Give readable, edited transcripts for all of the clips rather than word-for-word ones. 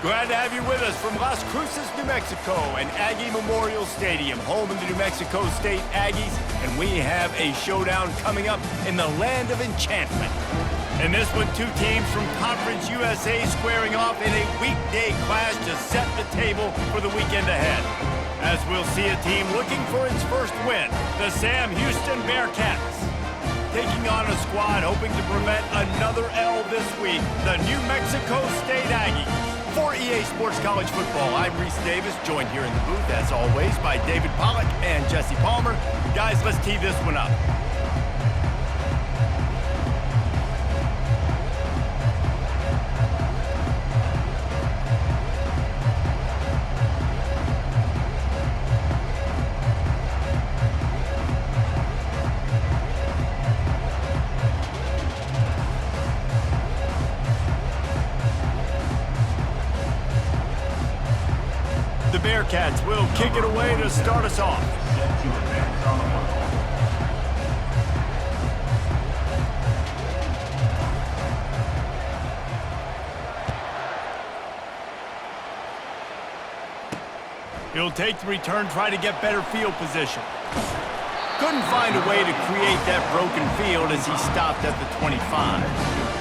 Glad to have you with us from Las Cruces, New Mexico, and Aggie Memorial Stadium, home of the New Mexico State Aggies, and we have a showdown coming up in the land of enchantment. In this one, two teams from Conference USA squaring off in a weekday clash to set the table for the weekend ahead. As we'll see a team looking for its first win, the Sam Houston Bearcats. Taking on a squad hoping to prevent another L this week, the New Mexico State Aggies. For EA Sports College Football, I'm Reese Davis, joined here in the booth, as always, by David Pollack and Jesse Palmer. Guys, let's tee this one up. The Bearcats will kick it away to start us off. He'll take the return, try to get better field position. Couldn't find a way to create that broken field as he stopped at the 25.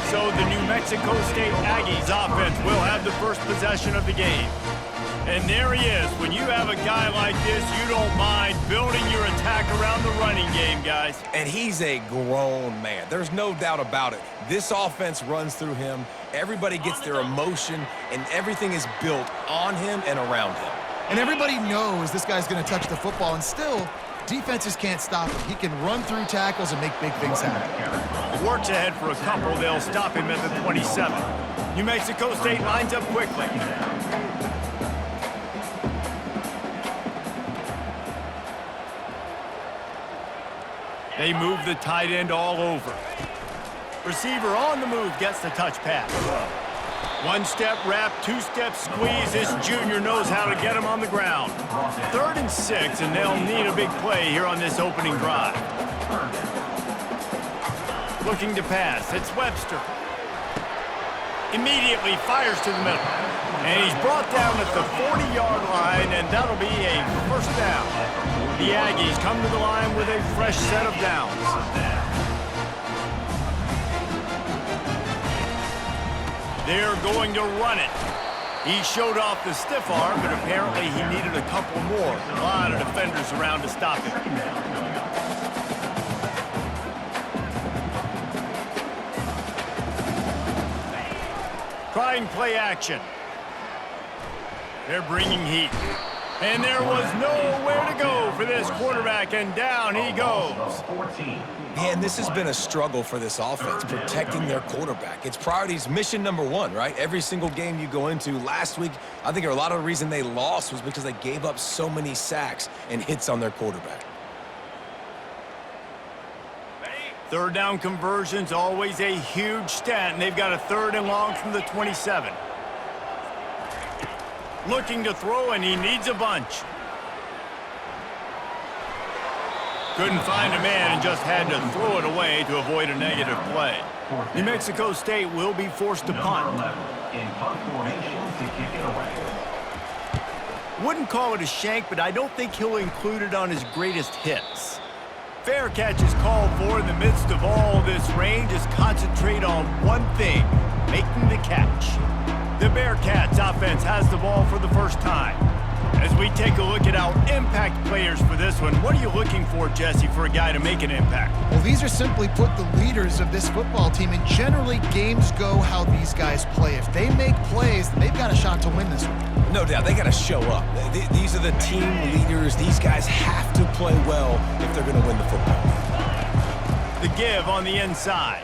So the New Mexico State Aggies offense will have the first possession of the game. And there he is. When you have a guy like this, you don't mind building your attack around the running game, guys. And he's a grown man. There's no doubt about it. This offense runs through him. Everybody gets their emotion, and everything is built on him and around him. And everybody knows this guy's going to touch the football, and still, defenses can't stop him. He can run through tackles and make big things happen. Works ahead for a couple. They'll stop him at the 27. New Mexico State lines up quickly. They move the tight end all over. Receiver on the move gets the touch pass. One-step wrap, two-step squeeze. This junior knows how to get him on the ground. 3rd and 6, and they'll need a big play here on this opening drive. Looking to pass. It's Webster. Immediately fires to the middle. And he's brought down at the 40-yard line, and that'll be a first down. The Aggies come to the line with a fresh set of downs. They're going to run it. He showed off the stiff arm, but apparently he needed a couple more. A lot of defenders around to stop him. Trying play action. They're bringing heat. And there was nowhere to go for this quarterback, and down he goes. Man, this has been a struggle for this offense, protecting their quarterback. It's priorities, mission number one, right? Every single game you go into. Last week, I think a lot of the reason they lost was because they gave up so many sacks and hits on their quarterback. Third down conversion's always a huge stat, and they've got a 3rd and long from the 27. Looking to throw, and he needs a bunch. Couldn't find a man and just had to throw it away to avoid a negative play. New Mexico State will be forced to punt. Wouldn't call it a shank, but I don't think he'll include it on his greatest hits. Fair catch is called for in the midst of all this rain. Just concentrate on one thing, making the catch. The Bearcats offense has the ball for the first time. As we take a look at our impact players for this one, what are you looking for, Jesse, for a guy to make an impact? Well, these are simply put the leaders of this football team, and generally games go how these guys play. If they make plays, they've got a shot to win this one. No doubt, they got to show up. These are the team leaders. These guys have to play well if they're going to win the football game. The give on the inside.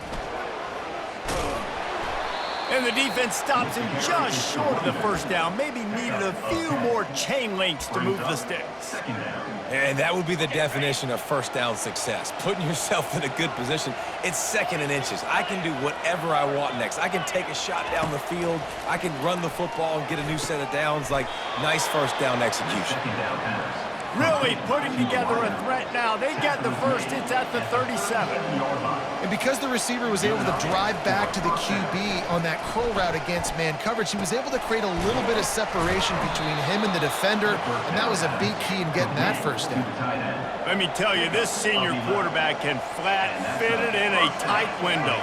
And the defense stops him just short of the first down. Maybe needed a few more chain links to move the sticks. And that would be the definition of first down success. Putting yourself in a good position. It's 2nd and inches. I can do whatever I want next. I can take a shot down the field. I can run the football and get a new set of downs. Like, nice first down execution. Really putting together a threat now. They get the first. It's at the 37. And because the receiver was able to drive back to the QB on that curl route against man coverage, he was able to create a little bit of separation between him and the defender, and that was a big key in getting that first down. Let me tell you, this senior quarterback can flat fit it in a tight window.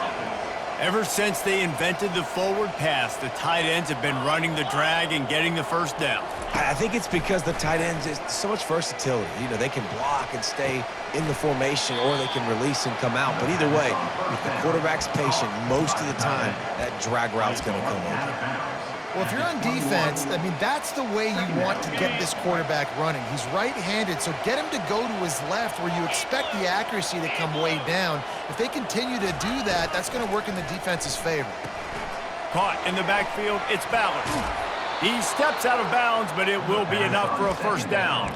Ever since they invented the forward pass, the tight ends have been running the drag and getting the first down. I think it's because the tight ends is so much versatility. You know, they can block and stay in the formation, or they can release and come out. But either way, if the quarterback's patient, most of the time, that drag route's going to come open. Well, if you're on defense, I mean, that's the way you want to get this quarterback running. He's right-handed, so get him to go to his left where you expect the accuracy to come way down. If they continue to do that, that's going to work in the defense's favor. Caught in the backfield, it's Ballard. He steps out of bounds, but it will be enough for a first down.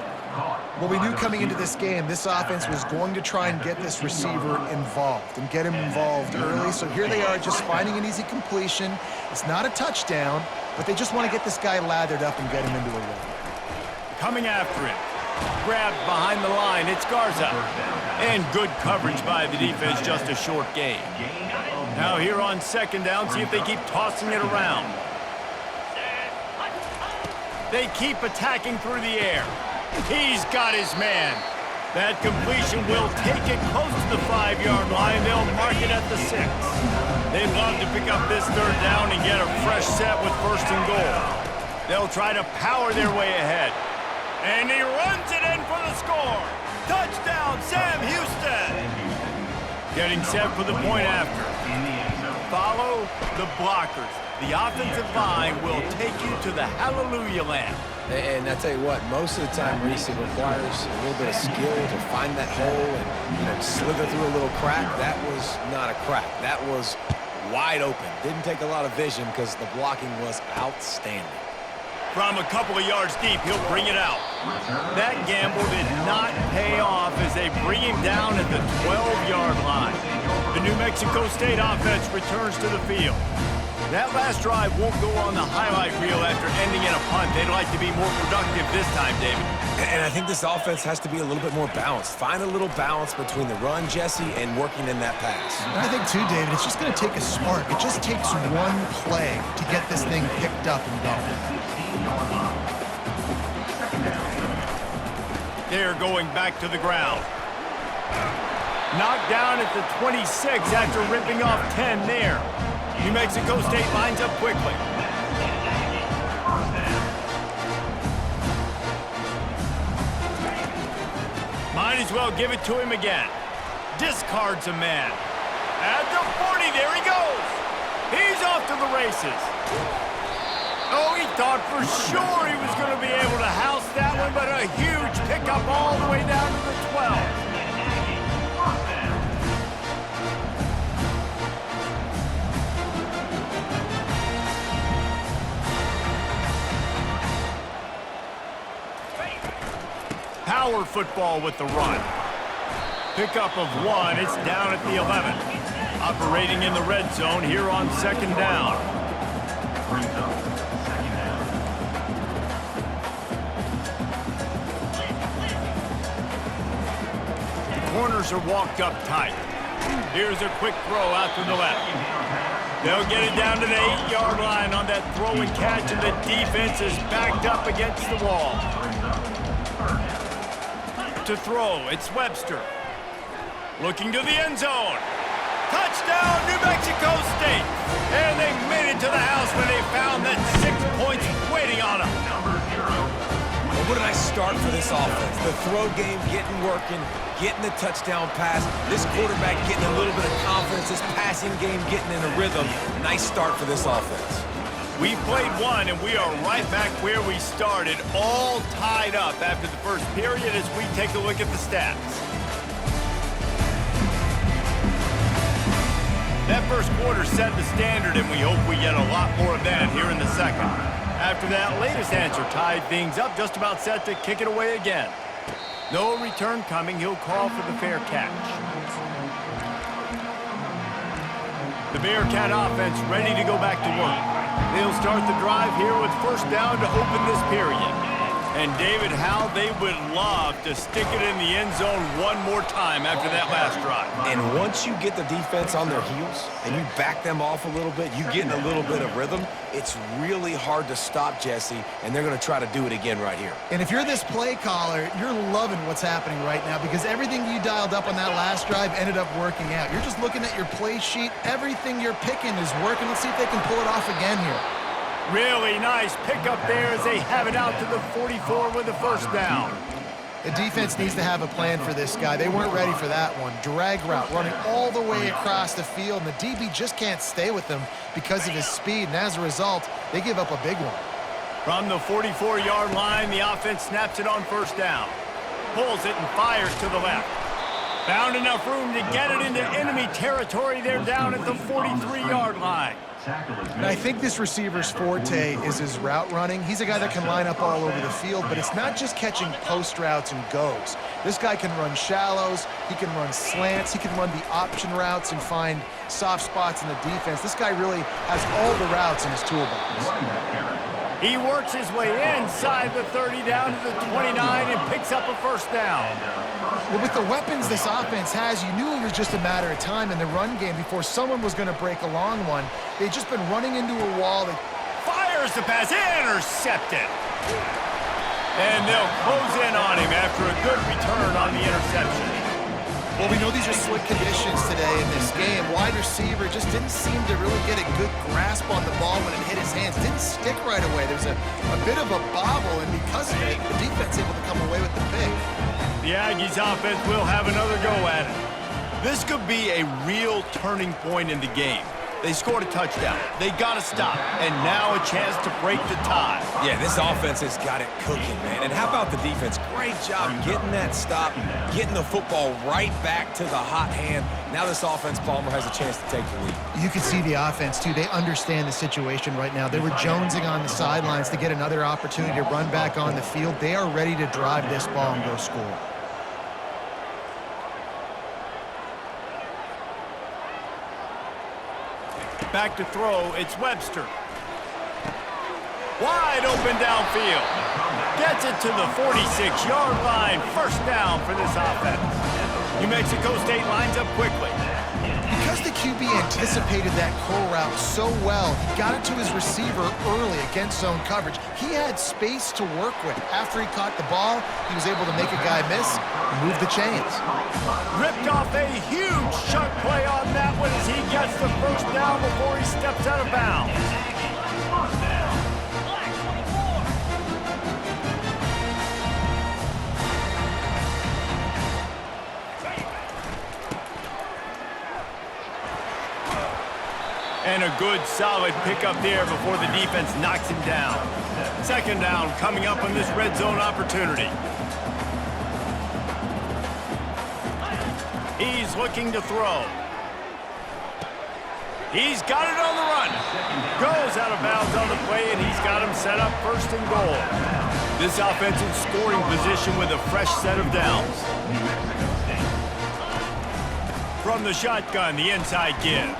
Well, we knew coming into this game, this offense was going to try and get this receiver involved and get him involved early. So here they are just finding an easy completion. It's not a touchdown, but they just want to get this guy lathered up and get him into a run. Coming after him. Grabbed behind the line, it's Garza. And good coverage by the defense, just a short gain. Now here on second down, see if they keep tossing it around. They keep attacking through the air. He's got his man. That completion will take it close to the 5-yard line. They'll mark it at the 6. They'd love to pick up this third down and get a fresh set with first and goal. They'll try to power their way ahead. And he runs it in for the score. Touchdown, Sam Houston. Getting set for the point after. Follow the blockers. The offensive line will take you to the hallelujah land. And I tell you what, most of the time, Reese, it requires a little bit of skill to find that hole and, you know, slither through a little crack. That was not a crack. That was wide open. Didn't take a lot of vision because the blocking was outstanding. From a couple of yards deep, he'll bring it out. That gamble did not pay off as they bring him down at the 12-yard line. The New Mexico State offense returns to the field. That last drive won't go on the highlight reel after ending in a punt. They'd like to be more productive this time, David. And I think this offense has to be a little bit more balanced. Find a little balance between the run, Jesse, and working in that pass. I think, too, David, it's just going to take a spark. It just takes one play to get this thing picked up and going. They're going back to the ground. Knocked down at the 26 after ripping off 10 there. New Mexico State lines up quickly. Might as well give it to him again. Discards a man. At the 40, there he goes. He's off to the races. Oh, he thought for sure he was going to be able to house that one, but a huge pickup all the way down to the 12. Power football with the run. Pickup of 1, it's down at the 11. Operating in the red zone here on second down. The corners are walked up tight. Here's a quick throw out to the left. They'll get it down to the 8-yard line on that throw and catch, and the defense is backed up against the wall. To throw, it's Webster. Looking to the end zone. Touchdown, New Mexico State. And they made it to the house when they found that 6 points waiting on them. Well, what a nice start for this offense. The throw game getting working, getting the touchdown pass. This quarterback getting a little bit of confidence. This passing game getting in a rhythm. Nice start for this offense. We've played one, and we are right back where we started, all tied up after the first period as we take a look at the stats. That first quarter set the standard, and we hope we get a lot more of that here in the second. After that latest answer tied things up, just about set to kick it away again. No return coming. He'll call for the fair catch. The Bearcat offense ready to go back to work. They'll start the drive here with first down to open this period. And David, how they would love to stick it in the end zone one more time after that last drive. And once you get the defense on their heels and you back them off a little bit, you get in a little bit of rhythm, it's really hard to stop, Jesse, and they're going to try to do it again right here. And if you're this play caller, you're loving what's happening right now because everything you dialed up on that last drive ended up working out. You're just looking at your play sheet. Everything you're picking is working. Let's see if they can pull it off again here. Really nice pickup there as they have it out to the 44 with the first down. The defense needs to have a plan for this guy. They weren't ready for that one. Drag route running all the way across the field, and the DB just can't stay with them because of his speed, and as a result, they give up a big one. From the 44-yard line, the offense snaps it on first down. Pulls it and fires to the left. Found enough room to get it into enemy territory. They're down at the 43-yard line. And I think this receiver's forte is his route running. He's a guy that can line up all over the field, but it's not just catching post routes and goes. This guy can run shallows, he can run slants, he can run the option routes and find soft spots in the defense. This guy really has all the routes in his toolbox. He works his way inside the 30 down to the 29 and picks up a first down. Well, with the weapons this offense has, you knew it was just a matter of time in the run game before someone was going to break a long one. They'd just been running into a wall. Fires the pass, intercepted. And they'll close in on him after a good return on the interception. Well, we know these are slick conditions today in this game. Wide receiver just didn't seem to really get a good grasp on the ball when it hit his hands. Didn't stick right away. There was a bit of a bobble, and because of it, the defense able to come away with the pick. The Aggies offense will have another go at it. This could be a real turning point in the game. They scored a touchdown. They got to stop. And now a chance to break the tie. Yeah, this offense has got it cooking, man. And how about the defense? Great job getting that stop, getting the football right back to the hot hand. Now this offense, Palmer, has a chance to take the lead. You can see the offense, too. They understand the situation right now. They were jonesing on the sidelines to get another opportunity to run back on the field. They are ready to drive this ball and go score. Back to throw, it's Webster. Wide open downfield. Gets it to the 46-yard line. First down for this offense. New Mexico State lines up quickly. Because the QB anticipated that curl route so well, he got it to his receiver early against zone coverage. He had space to work with. After he caught the ball, he was able to make a guy miss and move the chains. Ripped off a huge chunk play on that one as he gets the first down before he steps out of bounds. And a good, solid pickup there before the defense knocks him down. Second down coming up on this red zone opportunity. He's looking to throw. He's got it on the run. Goes out of bounds on the play, and he's got him set up first and goal. This offense in scoring position with a fresh set of downs. From the shotgun, the inside give.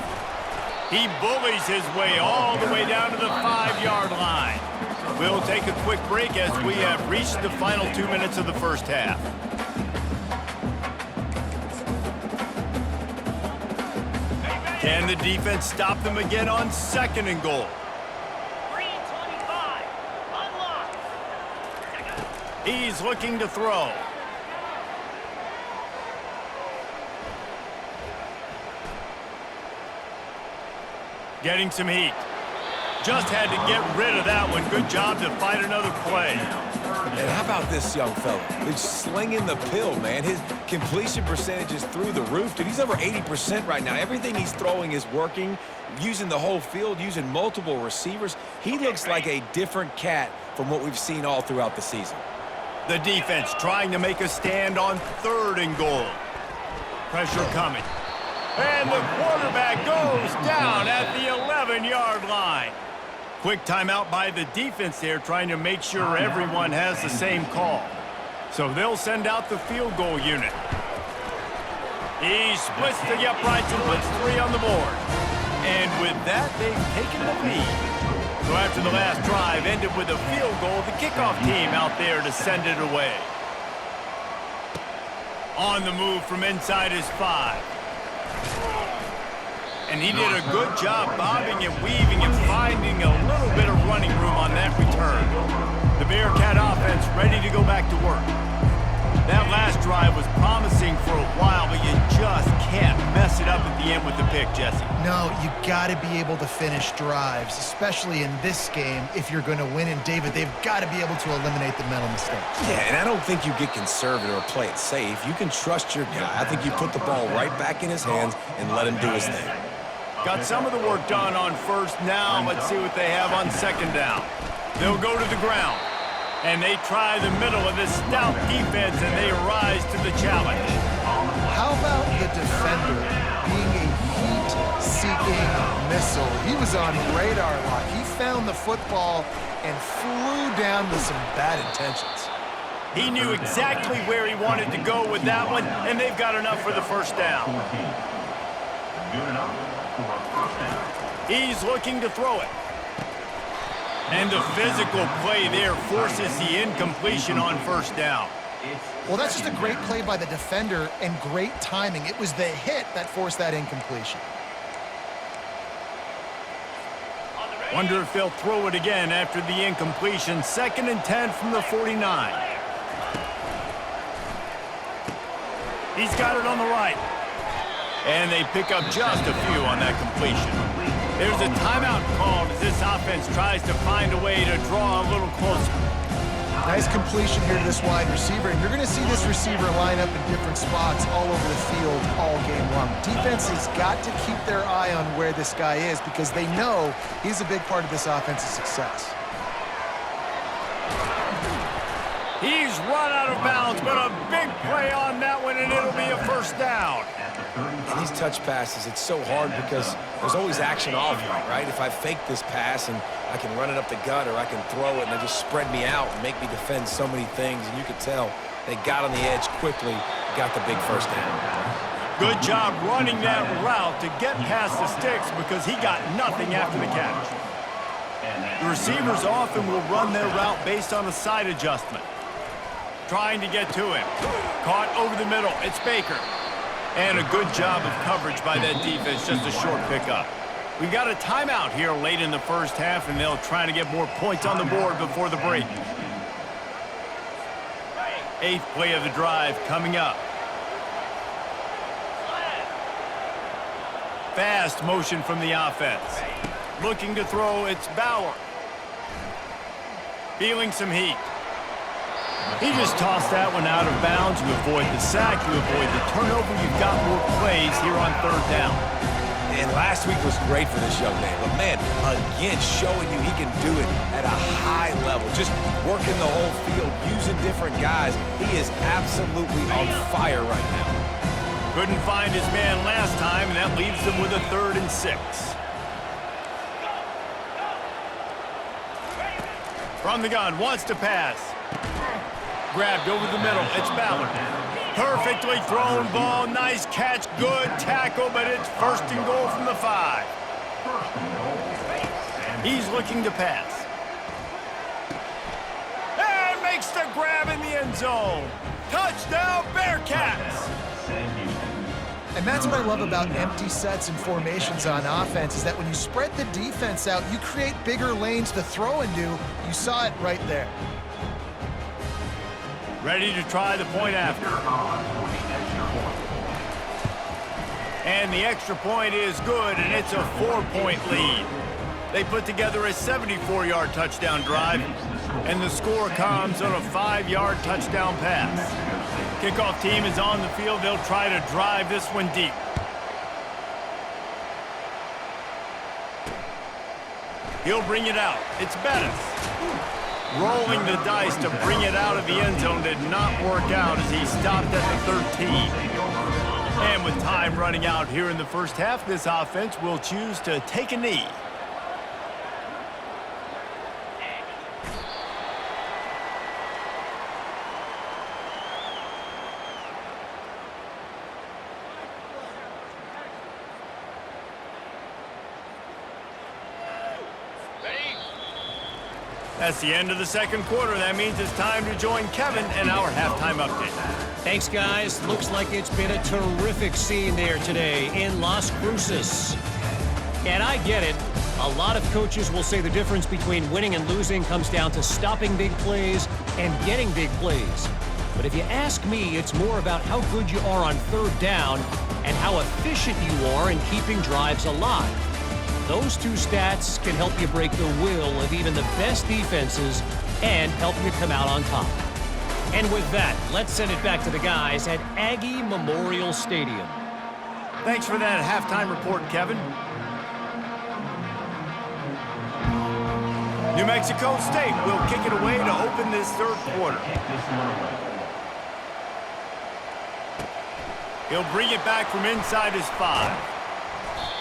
He bullies his way all the way down to the 5-yard line. We'll take a quick break as we have reached the final 2 minutes of the first half. Can the defense stop them again on second and goal? 325. Unlock. He's looking to throw. Getting some heat. Just had to get rid of that one. Good job to find another play. And how about this young fella? He's slinging the pill, man. His completion percentage is through the roof. Dude, he's over 80% right now. Everything he's throwing is working, using the whole field, using multiple receivers. He looks like a different cat from what we've seen all throughout the season. The defense trying to make a stand on third and goal. Pressure coming. And the quarterback goes down at the 11-yard line. Quick timeout by the defense there, trying to make sure everyone has the same call. So they'll send out the field goal unit. He splits the uprights and puts 3 on the board. And with that, they've taken the lead. So after the last drive ended with a field goal, the kickoff team out there to send it away. On the move from inside his 5. And he did a good job bobbing and weaving and finding a little bit of running room on that return. The Bearcat offense ready to go back to work. That last drive was promising for a while, but you just can't mess it up at the end with the pick, Jesse. No, you got to be able to finish drives, especially in this game if you're going to win. And David, they've got to be able to eliminate the mental mistakes. Yeah, and I don't think you get conservative or play it safe. You can trust your guy. I think you put the ball right back in his hands and let him do his thing. Got some of the work done on first. Now let's see what they have on second down. They'll go to the ground. And they try the middle of this stout defense, and they rise to the challenge. How about the defender being a heat-seeking missile? He was on radar lock. He found the football and flew down with some bad intentions. He knew exactly where he wanted to go with that one, and they've got enough for the first down. He's looking to throw it. And the physical play there forces the incompletion on first down. Well, that's just a great play by the defender and great timing. It was the hit that forced that incompletion. Wonder if they'll throw it again after the incompletion. 2nd and 10 from the 49. He's got it on the right. And they pick up just a few on that completion. There's a timeout called as this offense tries to find a way to draw a little closer. Nice completion here to this wide receiver, and you're going to see this receiver line up in different spots all over the field all game long. Defense has got to keep their eye on where this guy is because they know he's a big part of this offense's success. He's run out of bounds, but a big play on that one, and it'll be a first down. And these touch passes, it's so hard because there's always action off you, right? If I fake this pass and I can run it up the gut or I can throw it and they just spread me out and make me defend so many things, and you could tell they got on the edge quickly, got the big first down. Good job running that route to get past the sticks because he got nothing after the catch. The receivers often will run their route based on a side adjustment. Trying to get to him. Caught over the middle. It's Baker. And a good job of coverage by that defense, just a short pickup. We've got a timeout here late in the first half, and they'll try to get more points on the board before the break. 8th play of the drive coming up. Fast motion from the offense. Looking to throw, it's Bauer. Feeling some heat. He just tossed that one out of bounds. You avoid the sack, you avoid the turnover. You've got more plays here on third down. And last week was great for this young man. But, man, again, showing you he can do it at a high level. Just working the whole field, using different guys. He is absolutely on fire right now. Couldn't find his man last time, and that leaves them with a 3rd and 6. From the gun, wants to pass. Grabbed over the middle, it's Ballard. Perfectly thrown ball, nice catch, good tackle, but it's 1st and goal from the 5. He's looking to pass. And makes the grab in the end zone. Touchdown, Bearcats! And that's what I love about empty sets and formations on offense is that when you spread the defense out, you create bigger lanes to throw into. You saw it right there. Ready to try the point after. And the extra point is good, and it's a 4-point lead. They put together a 74-yard touchdown drive, and the score comes on a 5-yard touchdown pass. Kickoff team is on the field. They'll try to drive this one deep. He'll bring it out. It's Bettis. Rolling the dice to bring it out of the end zone did not work out as he stopped at the 13. And with time running out here in the first half, this offense will choose to take a knee. That's the end of the second quarter. That means it's time to join Kevin and our halftime update. Thanks, guys. Looks like it's been a terrific scene there today in Las Cruces. And I get it. A lot of coaches will say the difference between winning and losing comes down to stopping big plays and getting big plays. But if you ask me, it's more about how good you are on third down and how efficient you are in keeping drives alive. Those two stats can help you break the will of even the best defenses and help you come out on top. And with that, let's send it back to the guys at Aggie Memorial Stadium. Thanks for that halftime report, Kevin. New Mexico State will kick it away to open this third quarter. He'll bring it back from inside his 5.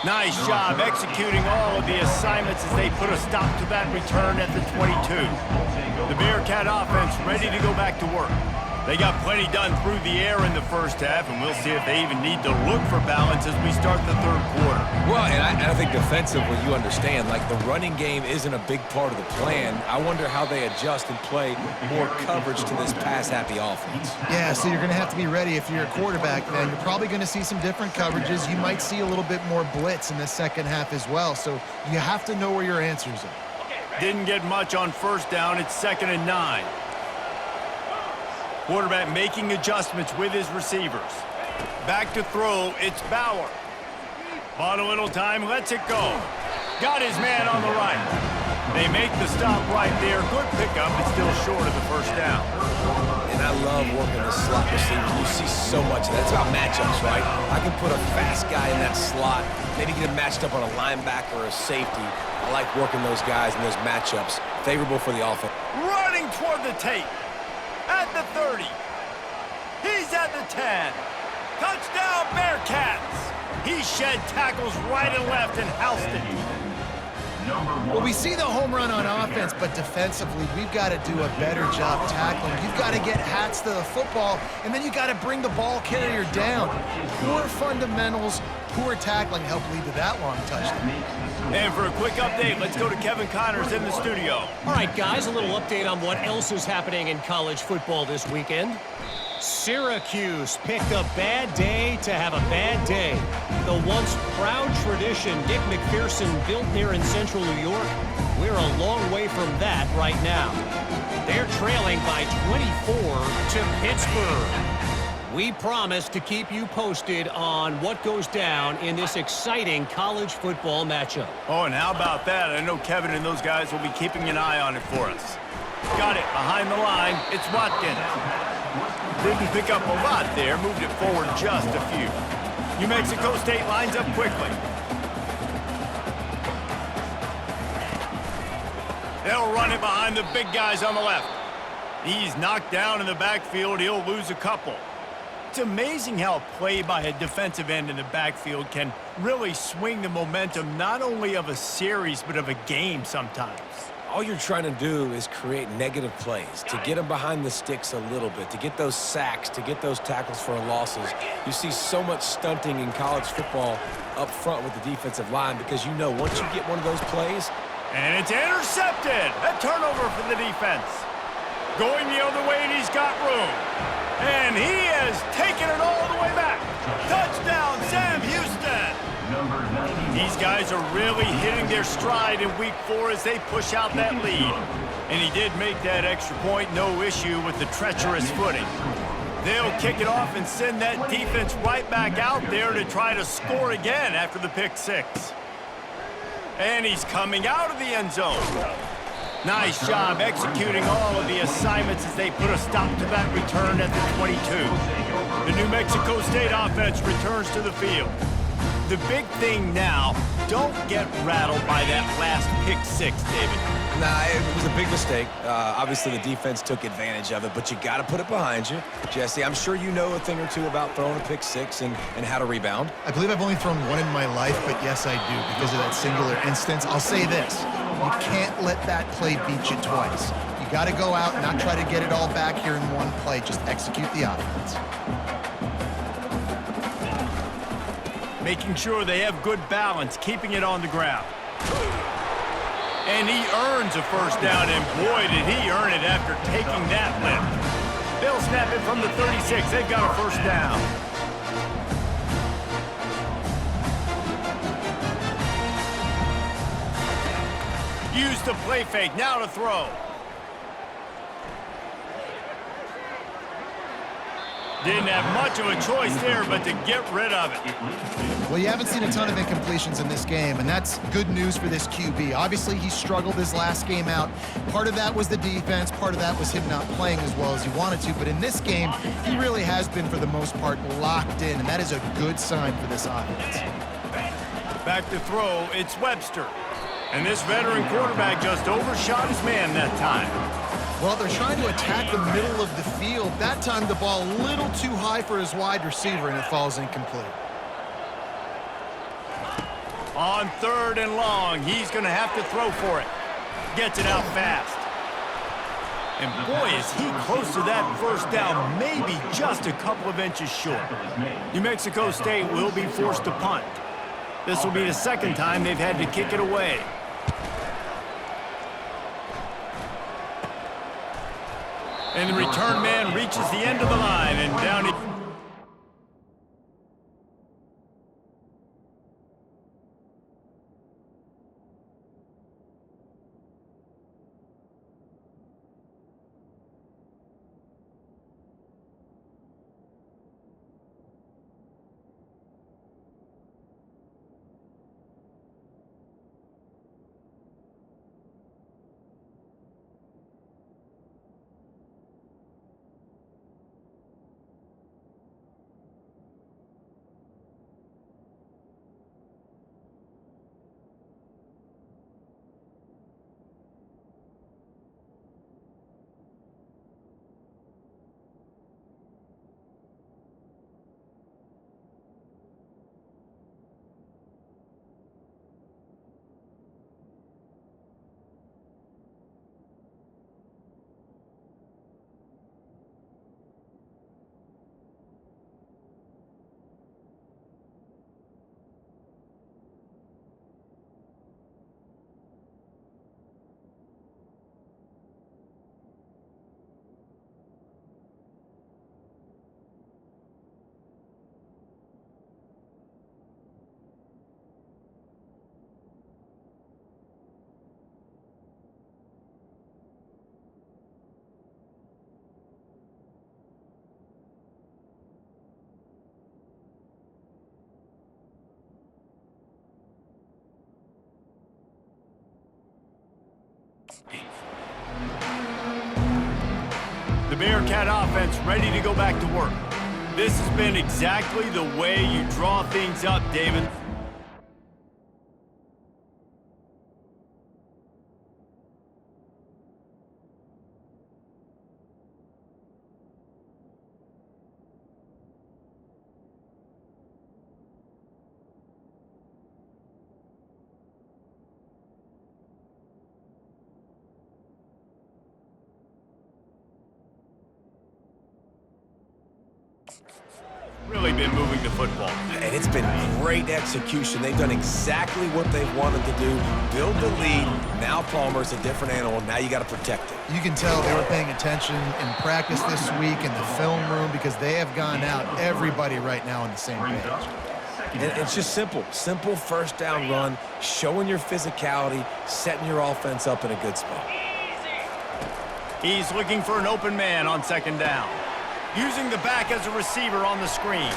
Nice job executing all of the assignments as they put a stop to that return at the 22. The Bearcat offense ready to go back to work. They got plenty done through the air in the first half, and we'll see if they even need to look for balance as we start the third quarter. Well, and I think defensively, you understand, like the running game isn't a big part of the plan. I wonder how they adjust and play more coverage to this pass-happy offense. Yeah, so you're going to have to be ready if you're a quarterback then. You're probably going to see some different coverages. You might see a little bit more blitz in the second half as well, so you have to know where your answers are. Didn't get much on first down. It's 2nd and 9. Quarterback making adjustments with his receivers. Back to throw, it's Bauer. Bought a little time, lets it go. Got his man on the right. They make the stop right there. Good pickup, but still short of the first down. And I love working the slot receiver. You see so much. That's about matchups, right? I can put a fast guy in that slot, maybe get him matched up on a linebacker or a safety. I like working those guys in those matchups. Favorable for the offense. Running toward the tape. At the 30. He's at the 10. Touchdown, Bearcats. He shed tackles right and left and housed it. Well, we see the home run on offense, but defensively, we've got to do a better job tackling. You've got to get hats to the football, and then you got to bring the ball carrier down. Poor fundamentals, poor tackling help lead to that long touchdown. And for a quick update, let's go to Kevin Connors in the studio. All right, guys, a little update on what else is happening in college football this weekend. Syracuse picked a bad day to have a bad day. The once proud tradition Dick McPherson built there in central New York, we're a long way from that right now. They're trailing by 24 to Pittsburgh. We promise to keep you posted on what goes down in this exciting college football matchup. Oh, and how about that? I know Kevin and those guys will be keeping an eye on it for us. Got it behind the line. It's Watkins. Didn't pick up a lot there. Moved it forward just a few. New Mexico State lines up quickly. They'll run it behind the big guys on the left. He's knocked down in the backfield. He'll lose a couple. It's amazing how a play by a defensive end in the backfield can really swing the momentum not only of a series but of a game sometimes. All you're trying to do is create negative plays, to get them behind the sticks a little bit, to get those sacks, to get those tackles for losses. You see so much stunting in college football up front with the defensive line because you know once you get one of those plays. And it's intercepted. A turnover for the defense. Going the other way, and he's got room. And he has taken it all the way back. Touchdown, Sam Houston. These guys are really hitting their stride in week 4 as they push out that lead. And he did make that extra point, no issue with the treacherous footing. They'll kick it off and send that defense right back out there to try to score again after the pick 6. And he's coming out of the end zone. Nice job executing all of the assignments as they put a stop to that return at the 22. The New Mexico State offense returns to the field. The big thing now, don't get rattled by that last pick 6, David. Nah, it was a big mistake. Obviously, the defense took advantage of it, but you got to put it behind you. Jesse, I'm sure you know a thing or two about throwing a pick 6 and how to rebound. I believe I've only thrown one in my life, but yes, I do, because of that singular instance. I'll say this. You can't let that play beat you twice. You got to go out and not try to get it all back here in one play. Just execute the offense. Making sure they have good balance, keeping it on the ground. And he earns a first down, and boy, did he earn it after taking that lift. They'll snap it from the 36. They've got a first down. Use the play fake, now to throw. Didn't have much of a choice there, but to get rid of it. Well, you haven't seen a ton of incompletions in this game, and that's good news for this QB. Obviously, he struggled his last game out. Part of that was the defense. Part of that was him not playing as well as he wanted to. But in this game, he really has been, for the most part, locked in, and that is a good sign for this offense. Back to throw, it's Webster. And this veteran quarterback just overshot his man that time. Well, they're trying to attack the middle of the field. That time, the ball a little too high for his wide receiver, and it falls incomplete. On 3rd and long, he's going to have to throw for it. Gets it out fast. And boy, is he close to that first down, maybe just a couple of inches short. New Mexico State will be forced to punt. This will be the second time they've had to kick it away. And the return man reaches the end of the line, and down he... The Bearcat offense ready to go back to work. This has been exactly the way you draw things up, David. Really been moving the football. And it's been great execution. They've done exactly what they wanted to do. Build the lead. Now Palmer's a different animal. Now you got to protect it. You can tell they were paying attention in practice this week in the film room because they have gone out, everybody right now on the same page. And it's just simple. Simple first down run, showing your physicality, setting your offense up in a good spot. He's looking for an open man on 2nd down. Using the back as a receiver on the screen.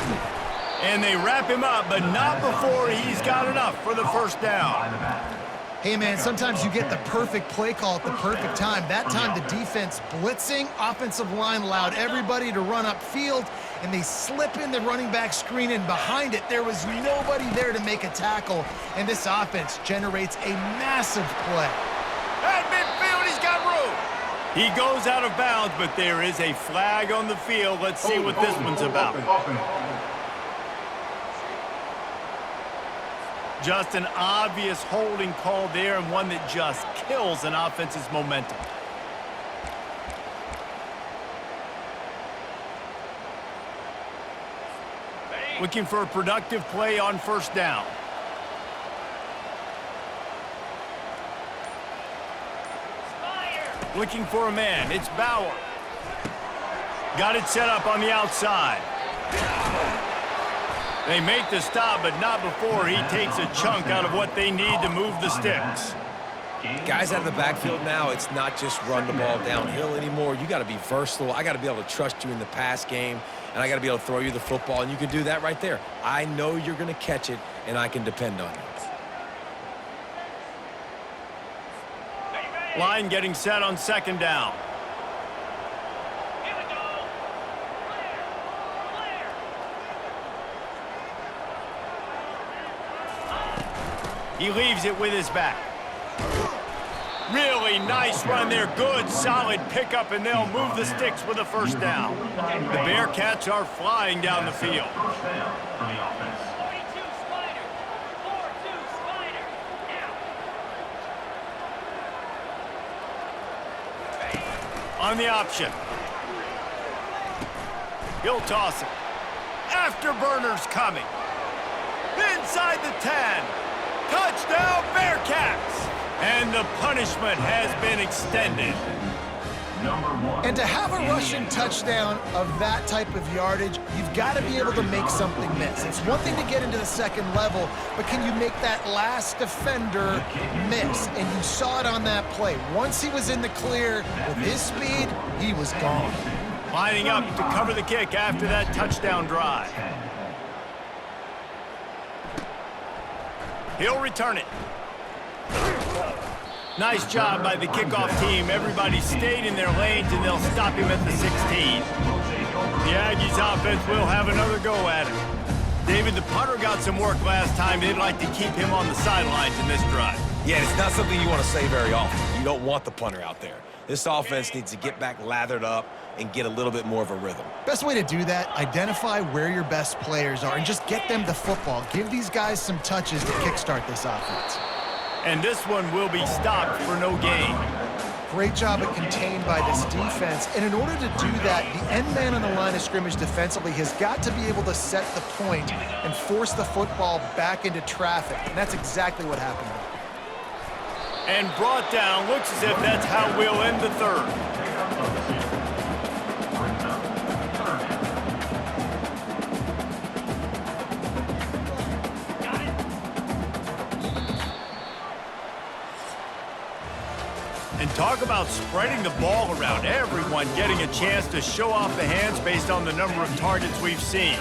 And they wrap him up, but not before he's got enough for the first down. Hey, man, sometimes you get the perfect play call at the perfect time. That time the defense blitzing, offensive line allowed everybody to run upfield, and they slip in the running back screen, and behind it, there was nobody there to make a tackle, and this offense generates a massive play. At midfield, he's got room. He goes out of bounds, but there is a flag on the field. Let's see what this one's about. Just an obvious holding call there, and one that just kills an offense's momentum. Looking for a productive play on 1st down. Looking for a man. It's Bauer. Got it set up on the outside. They make the stop, but not before he takes a chunk out of what they need to move the sticks. Guys out of the backfield now, it's not just run the ball downhill anymore. You got to be versatile. I got to be able to trust you in the pass game, and I got to be able to throw you the football, and you can do that right there. I know you're going to catch it, and I can depend on you. Line getting set on second down. He leaves it with his back. Really nice run there. Good, solid pickup, and they'll move the sticks with a first down. The Bearcats are flying down the field. On the option. He'll toss it. Afterburners coming. Inside the 10. Touchdown, Bearcats! And the punishment has been extended. And to have a rushing touchdown of that type of yardage, you've got to be able to make something miss. It's one thing to get into the second level, but can you make that last defender miss? And you saw it on that play. Once he was in the clear with his speed, he was gone. Lining up to cover the kick after that touchdown drive. He'll return it. Nice job by the kickoff team. Everybody stayed in their lanes, and they'll stop him at the 16. The Aggies offense will have another go at it. David, the punter got some work last time. They'd like to keep him on the sidelines in this drive. Yeah, it's not something you want to say very often. You don't want the punter out there. This offense needs to get back lathered up and get a little bit more of a rhythm. Best way to do that, identify where your best players are and just get them the football. Give these guys some touches to kickstart this offense. And this one will be stopped for no gain. Great job at contained by this defense. And in order to do that, the end man on the line of scrimmage defensively has got to be able to set the point and force the football back into traffic. And that's exactly what happened. And brought down. Looks as if that's how we'll end the third. And talk about spreading the ball around. Everyone getting a chance to show off the hands based on the number of targets we've seen.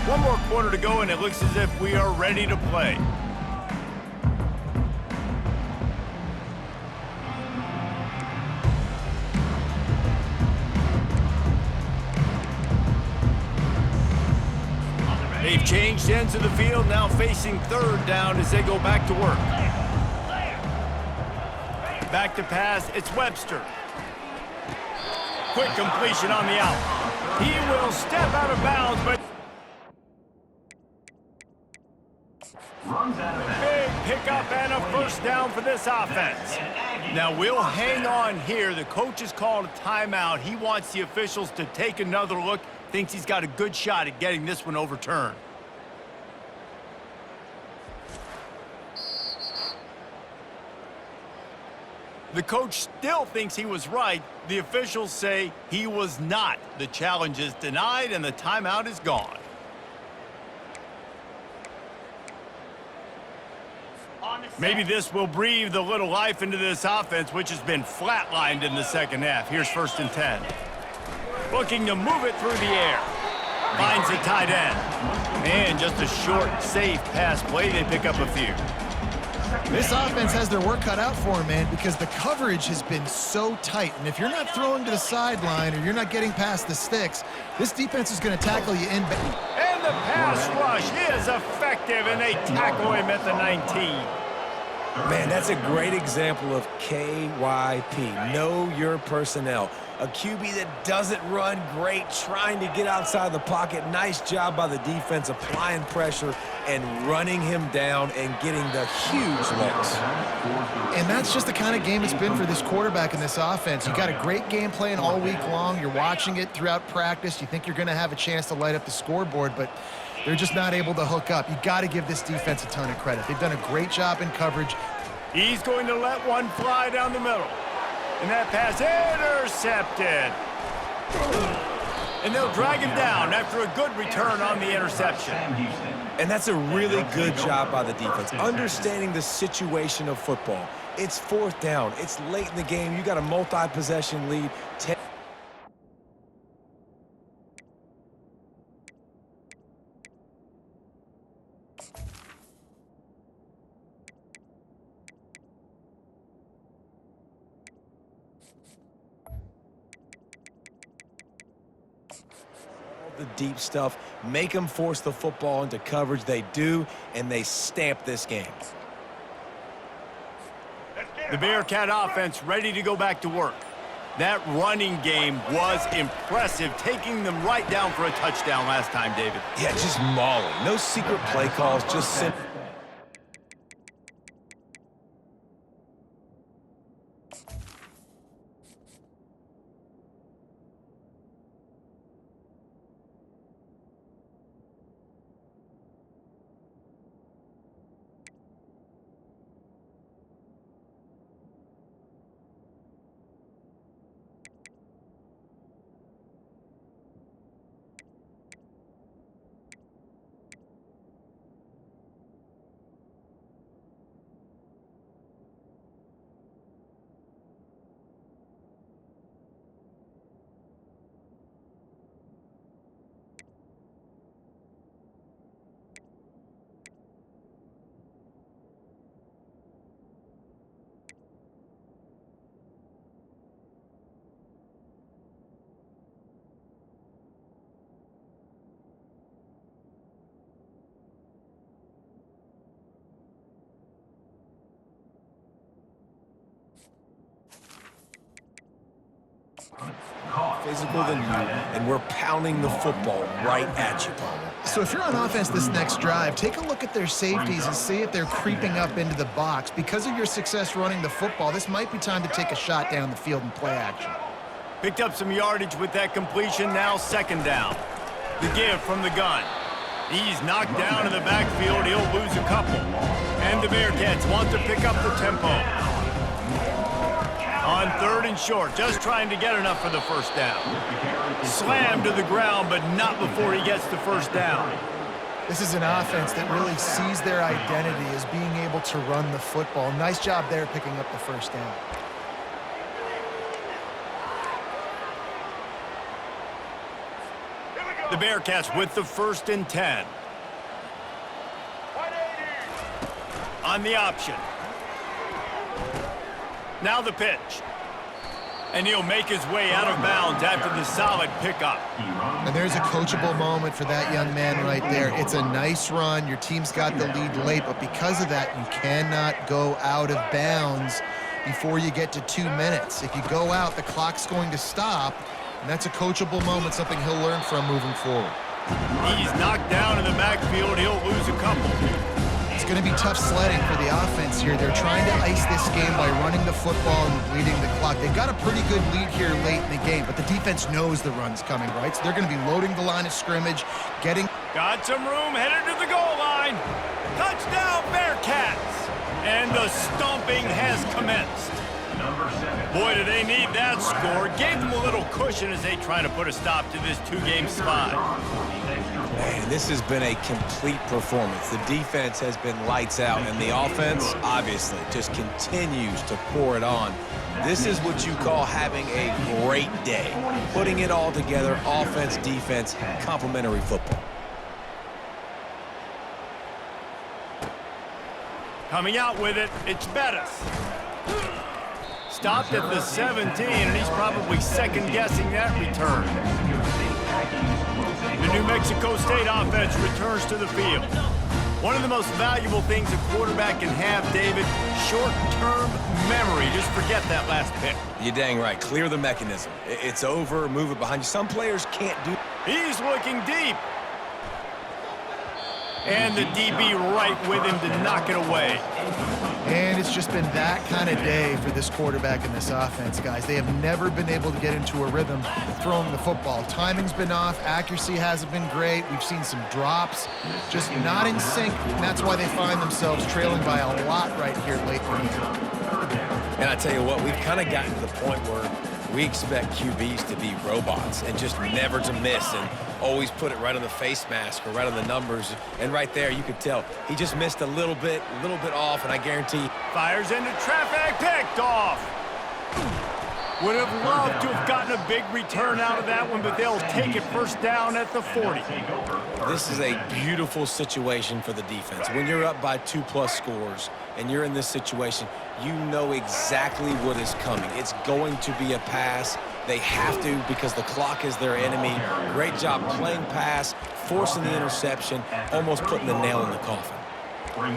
One more quarter to go, and it looks as if we are ready to play. They've changed ends of the field, now facing third down as they go back to work. Back to pass, it's Webster. Quick completion on the out. He will step out of bounds, but big pickup and a first down for this offense. Now we'll hang on here. The coach has called a timeout. He wants the officials to take another look. Thinks he's got a good shot at getting this one overturned. The coach still thinks he was right. The officials say he was not. The challenge is denied and the timeout is gone. Maybe this will breathe a little life into this offense, which has been flatlined in the second half. Here's 1st and 10. Looking to move it through the air. Finds the tight end. And just a short, safe pass play. They pick up a few. This offense has their work cut out for them, man, because the coverage has been so tight. And if you're not throwing to the sideline or you're not getting past the sticks, this defense is going to tackle you in. And the pass rush is effective, and they tackle him at the 19. Man, that's a great example of KYP. Know your personnel. A QB that doesn't run great, trying to get outside the pocket. Nice job by the defense, applying pressure and running him down and getting the huge looks. And that's just the kind of game it's been for this quarterback in this offense. You got a great game plan all week long. You're watching it throughout practice. You think you're going to have a chance to light up the scoreboard, but They're just not able to hook up. You got to give this defense a ton of credit. They've done a great job in coverage. He's going to let one fly down the middle. And that pass intercepted. And they'll drag him down after a good return on the interception. And that's a really good job by the defense, understanding the situation of football. It's 4th down. It's late in the game. You got a multi-possession lead. The deep stuff, make them force the football into coverage. They do, and they stamp this game. The Bearcat offense ready to go back to work. That running game was impressive, taking them right down for a touchdown last time, David. Yeah, just mauling. No secret play calls, just simple. Physical than you, and we're pounding the football right at you, Paul. So if you're on offense this next drive, take a look at their safeties and see if they're creeping up into the box. Because of your success running the football, this might be time to take a shot down the field and play action. Picked up some yardage with that completion, now 2nd down. The give from the gun. He's knocked down in the backfield, he'll lose a couple. And the Bearcats want to pick up the tempo. On 3rd and short, just trying to get enough for the 1st down. Slammed to the ground, but not before he gets the 1st down. This is an offense that really sees their identity as being able to run the football. Nice job there picking up the 1st down. The Bearcats with the 1st and 10. On the option. Now the pitch. And he'll make his way out of bounds after the solid pickup. And there's a coachable moment for that young man right there. It's a nice run. Your team's got the lead late, but because of that, you cannot go out of bounds before you get to 2 minutes. If you go out, the clock's going to stop, and that's a coachable moment, something he'll learn from moving forward. He's knocked down in the backfield. He'll lose a couple. It's going to be tough sledding for the offense here. They're trying to ice this game by running the football and bleeding the clock. They've got a pretty good lead here late in the game, but the defense knows the run's coming, right? So they're going to be loading the line of scrimmage, getting... Got some room, headed to the goal line. Touchdown, Bearcats! And the stomping has commenced. Boy, do they need that score. Gave them a little cushion as they try to put a stop to this 2-game slide. Man, this has been a complete performance. The defense has been lights out, and the offense, obviously, just continues to pour it on. This is what you call having a great day. Putting it all together, offense, defense, complementary football. Coming out with it, it's Bettis. Stopped at the 17, and he's probably second-guessing that return. The New Mexico State offense returns to the field. One of the most valuable things a quarterback can have, David, short-term memory. Just forget that last pick. You're dang right. Clear the mechanism. It's over. Move it behind you. Some players can't do. He's looking deep. And the DB right with him to knock it away. And it's just been that kind of day for this quarterback and this offense, guys. They have never been able to get into a rhythm throwing the football. Timing's been off. Accuracy hasn't been great. We've seen some drops, just not in sync. And that's why they find themselves trailing by a lot right here late in the game. And I tell you what, we've kind of gotten to the point where we expect QBs to be robots and just never to miss and always put it right on the face mask or right on the numbers. And right there, you could tell he just missed a little bit off, and I guarantee. Fires into traffic, picked off. Would have loved to have gotten a big return out of that one, but they'll take it first down at the 40. This is a beautiful situation for the defense. When you're up by 2+ scores and you're in this situation, you know exactly what is coming. It's going to be a pass. They have to because the clock is their enemy. Great job playing pass, forcing the interception, almost putting the nail in the coffin.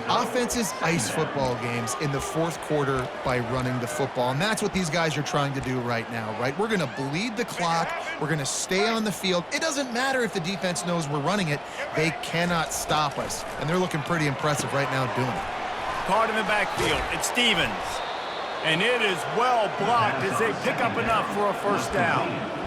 Offenses ice football games in the fourth quarter by running the football, and that's what these guys are trying to do right now, right? We're going to bleed the clock. We're going to stay on the field. It doesn't matter if the defense knows we're running it. They cannot stop us, and they're looking pretty impressive right now doing it. Caught in the backfield. It's Stevens. And it is well blocked as they pick up enough for a first down.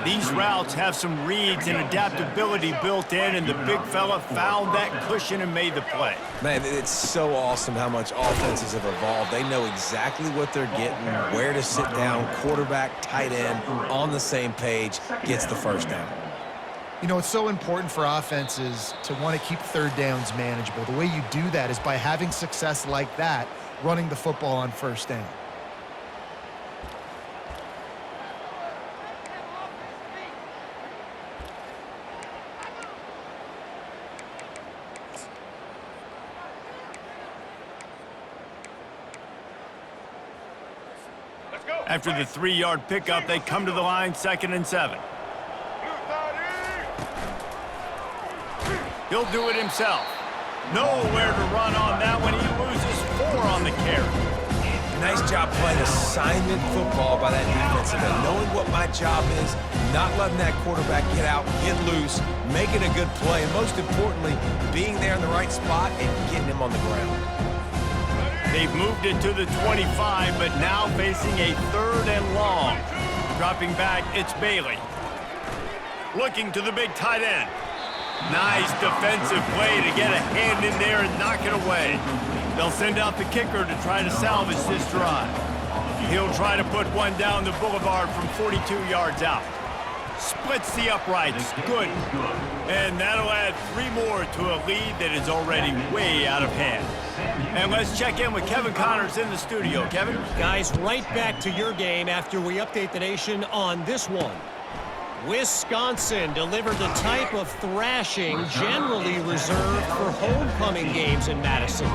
These routes have some reads and adaptability built in, and the big fella found that cushion and made the play. Man, it's so awesome how much offenses have evolved. They know exactly what they're getting, where to sit down, quarterback, tight end, on the same page, gets the first down. You know, it's so important for offenses to want to keep third downs manageable. The way you do that is by having success like that, running the football on first down. After the 3-yard pickup, they come to the line, 2nd and 7. He'll do it himself. Nowhere to run on that one. He loses 4 on the carry. Nice job playing assignment football by that defensive end. Knowing what my job is, not letting that quarterback get out, get loose, making a good play, and most importantly, being there in the right spot and getting him on the ground. They've moved it to the 25, but now facing a 3rd and long. Dropping back, it's Bailey. Looking to the big tight end. Nice defensive play to get a hand in there and knock it away. They'll send out the kicker to try to salvage this drive. He'll try to put one down the boulevard from 42 yards out. Splits the uprights. Good. And that'll add 3 more to a lead that is already way out of hand. And let's check in with Kevin Connors in the studio. Kevin? Guys, right back to your game after we update the nation on this one. Wisconsin delivered the type of thrashing generally reserved for homecoming games in Madison.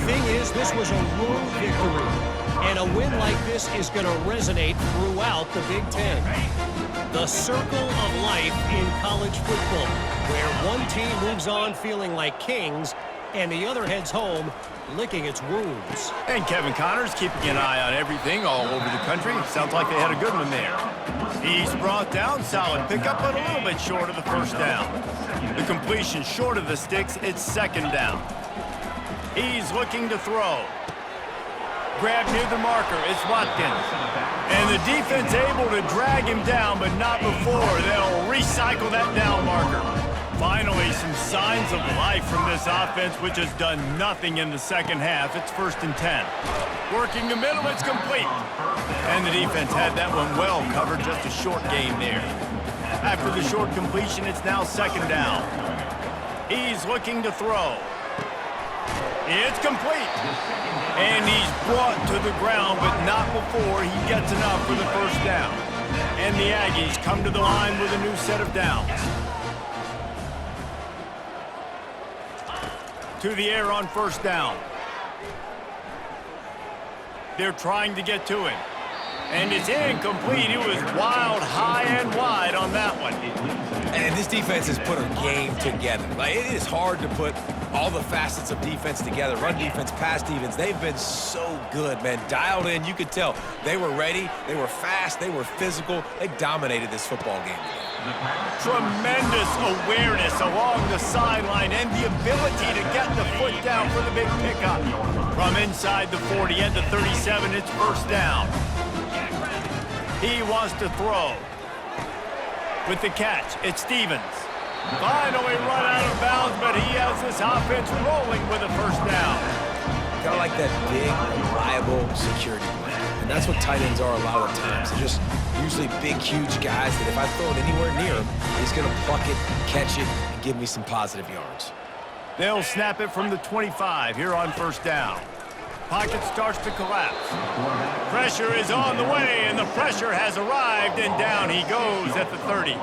Thing is, this was a road victory, and a win like this is going to resonate throughout the Big Ten. The circle of life in college football, where one team moves on feeling like kings and the other heads home licking its wounds. And Kevin Connors keeping an eye on everything all over the country. Sounds like they had a good one there. He's brought down, solid pickup, but a little bit short of the first down. The completion short of the sticks, it's 2nd down. He's looking to throw. Grabbed near the marker, it's Watkins. And the defense able to drag him down, but not before. They'll recycle that down marker. Finally, some signs of life from this offense, which has done nothing in the second half. It's 1st and 10. Working the middle, it's complete. And the defense had that one well covered, just a short gain there. After the short completion, it's now 2nd down. He's looking to throw. It's complete. And he's brought to the ground, but not before he gets enough for the first down. And the Aggies come to the line with a new set of downs. To the air on 1st down. They're trying to get to him. And it's incomplete. It was wild, high and wide on that one. And this defense has put a game together. Like, it is hard to put all the facets of defense together, run defense, pass defense. They've been so good, man. Dialed in, you could tell. They were ready, they were fast, they were physical. They dominated this football game. Tremendous awareness along the sideline and the ability to get the foot down for the big pickup. From inside the 40 at the 37, it's first down. He wants to throw. With the catch, it's Stevens. Finally run out of bounds, but he has this offense rolling with a first down. Kind of like that big, reliable security blanket. And that's what tight ends are a lot of the times. They're just usually big, huge guys that if I throw it anywhere near him, he's going to pluck it, catch it, and give me some positive yards. They'll snap it from the 25 here on first down. Pocket starts to collapse. Pressure is on the way, and the pressure has arrived, and down he goes at the 30.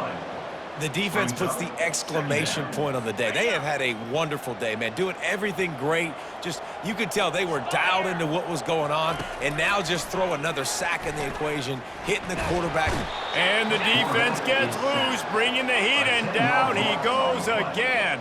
The defense puts the exclamation point on the day. They have had a wonderful day, man, doing everything great. Just, you could tell they were dialed into what was going on, and now just throw another sack in the equation, hitting the quarterback. And the defense gets loose, bringing the heat, and down he goes again.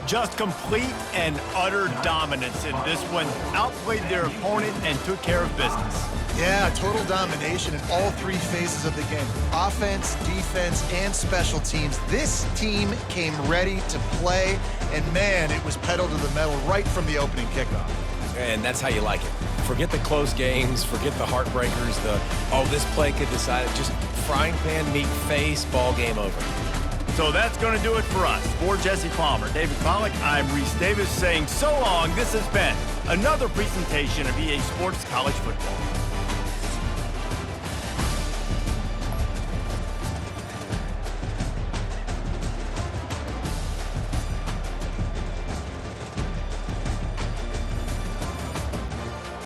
Just complete and utter dominance in this one. Outplayed their opponent and took care of business. Yeah, total domination in all three phases of the game. Offense, defense, and special teams. This team came ready to play, and man, it was pedal to the metal right from the opening kickoff. And that's how you like it. Forget the close games, forget the heartbreakers, this play could decide it. Just frying pan, meat face, ball game over. So that's going to do it for us. For Jesse Palmer, David Pollack, I'm Reese Davis saying so long. This has been another presentation of EA Sports College Football.